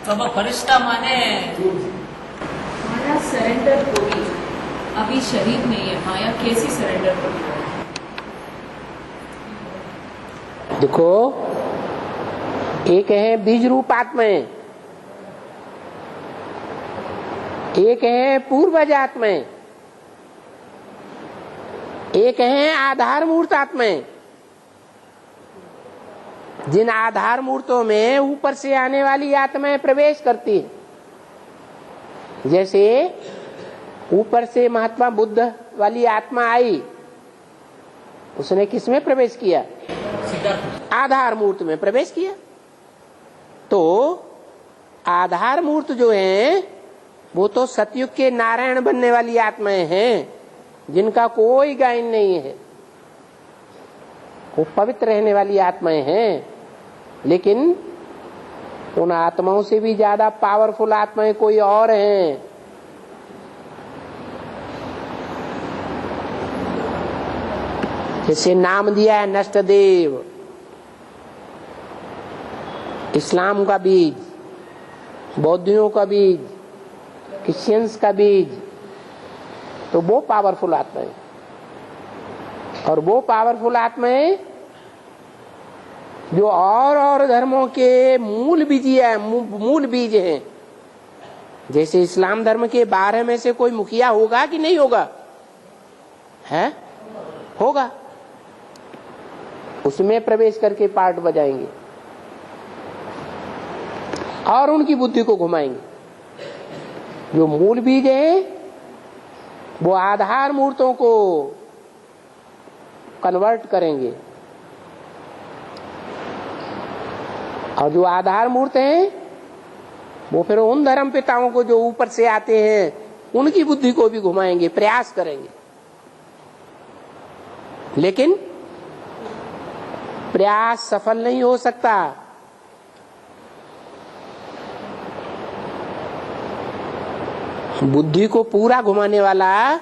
बाबा फरिश्ता माने माया सरेंडर होगी, अभी शरीर नहीं है, माया कैसी सरेंडर होगी? देखो, एक है बीज रूप आत्माएं, एक है पूर्वज आत्माएं, एक है आधार मूर्त आत्माएं। जिन आधार मूर्तों में ऊपर से आने वाली आत्माएं प्रवेश करती है, जैसे ऊपर से महात्मा बुद्ध वाली आत्मा आई, उसने किसमें प्रवेश किया? आधार मूर्त में प्रवेश किया। तो आधार मूर्त जो है वो तो सतयुग के नारायण बनने वाली आत्माएं हैं, जिनका कोई गायन नहीं है, वो पवित्र रहने वाली आत्माएं हैं। लेकिन उन आत्माओं से भी ज्यादा पावरफुल आत्माएं कोई और हैं। जैसे नाम दिया है नष्ट देव, इस्लाम का बीज, बौद्धियों का बीज, क्रिश्चियंस का बीज, तो वो पावरफुल आत्मा है। और वो पावरफुल आत्माएं जो और धर्मों के मूल बीज हैं। जैसे इस्लाम धर्म के 12 में से कोई मुखिया होगा कि नहीं होगा? है, होगा। उसमें प्रवेश करके पार्ट बजाएंगे और उनकी बुद्धि को घुमाएंगे। जो मूल बीज है वो आधार मूर्तों को कन्वर्ट करेंगे, और जो आधार मूर्त हैं वो फिर उन धर्म पिताओं को जो ऊपर से आते हैं उनकी बुद्धि को भी घुमाएंगे, प्रयास करेंगे। लेकिन प्रयास सफल नहीं हो सकता। बुद्धि को पूरा घुमाने वाला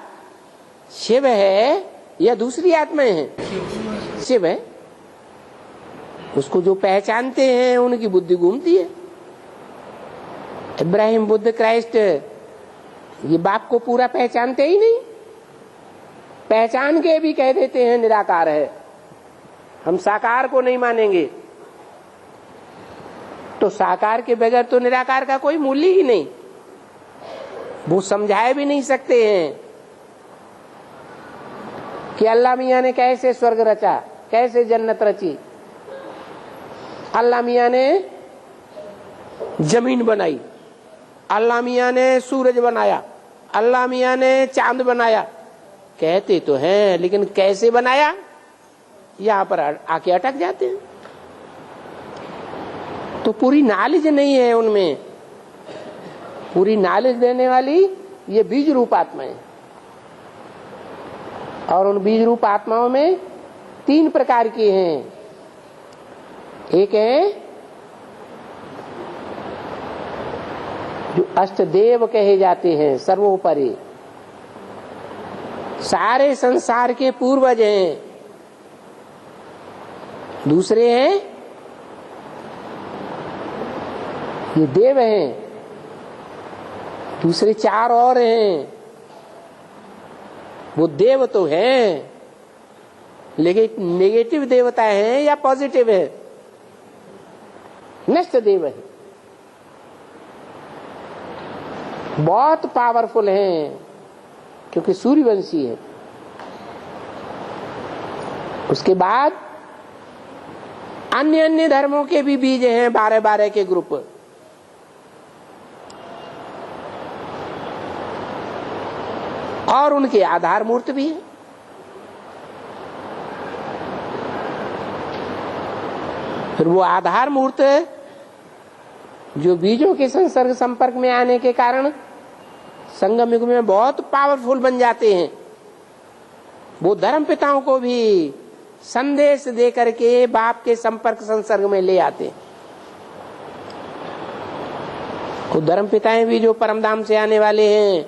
शिव है या दूसरी आत्माएं हैं? शिव है। उसको जो पहचानते हैं उनकी बुद्धि घूमती है। इब्राहिम, बुद्ध, क्राइस्ट, ये बाप को पूरा पहचानते ही नहीं, पहचान के भी कह देते हैं निराकार है, हम साकार को नहीं मानेंगे। तो साकार के बगैर तो निराकार का कोई मूल्य ही नहीं, वो समझाए भी नहीं सकते हैं कि अल्लाह मियां ने कैसे स्वर्ग रचा, कैसे जन्नत रची। अल्लाह मियां ने जमीन बनाई, अल्लाह मियां ने सूरज बनाया, अल्लाह मियां ने चांद बनाया, कहते तो हैं, लेकिन कैसे बनाया यहां पर आके अटक जाते हैं। तो पूरी नॉलेज नहीं है उनमें। पूरी नॉलेज देने वाली ये बीज रूप आत्माएं, और उन बीज रूप आत्माओं में 3 प्रकार की हैं। एक है जो अष्टदेव कहे जाते हैं, सर्वोपरि सारे संसार के पूर्वज हैं। दूसरे हैं ये देव हैं, दूसरे 4 और हैं। वो देव तो हैं, लेकिन नेगेटिव देवता है या पॉजिटिव है? नष्ट देव है, बहुत पावरफुल हैं क्योंकि सूर्यवंशी है। उसके बाद अन्य धर्मों के भी बीज हैं, 12 के ग्रुप। और उनके आधार मूर्त भी है। फिर वो आधार मूर्त जो बीजों के संसर्ग संपर्क में आने के कारण संगम युग में बहुत पावरफुल बन जाते हैं, वो धर्म पिताओं को भी संदेश दे करके बाप के संपर्क संसर्ग में ले आते हैं। वो धर्म पिताएं भी जो परमधाम से आने वाले हैं,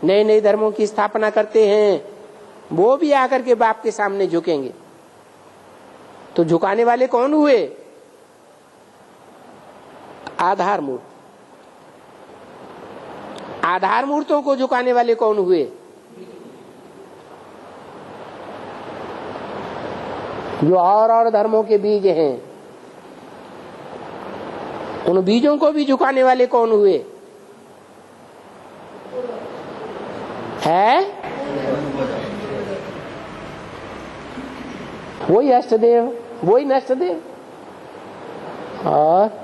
नए नए धर्मों की स्थापना करते हैं, वो भी आकर के बाप के सामने झुकेंगे। तो झुकाने वाले कौन हुए? आधार मूर्त। आधार मूर्तों को झुकाने वाले कौन हुए? जो और धर्मों के बीज हैं, उन बीजों को भी झुकाने वाले कौन हुए? है वही अष्टदेव, वही नष्टदेव। और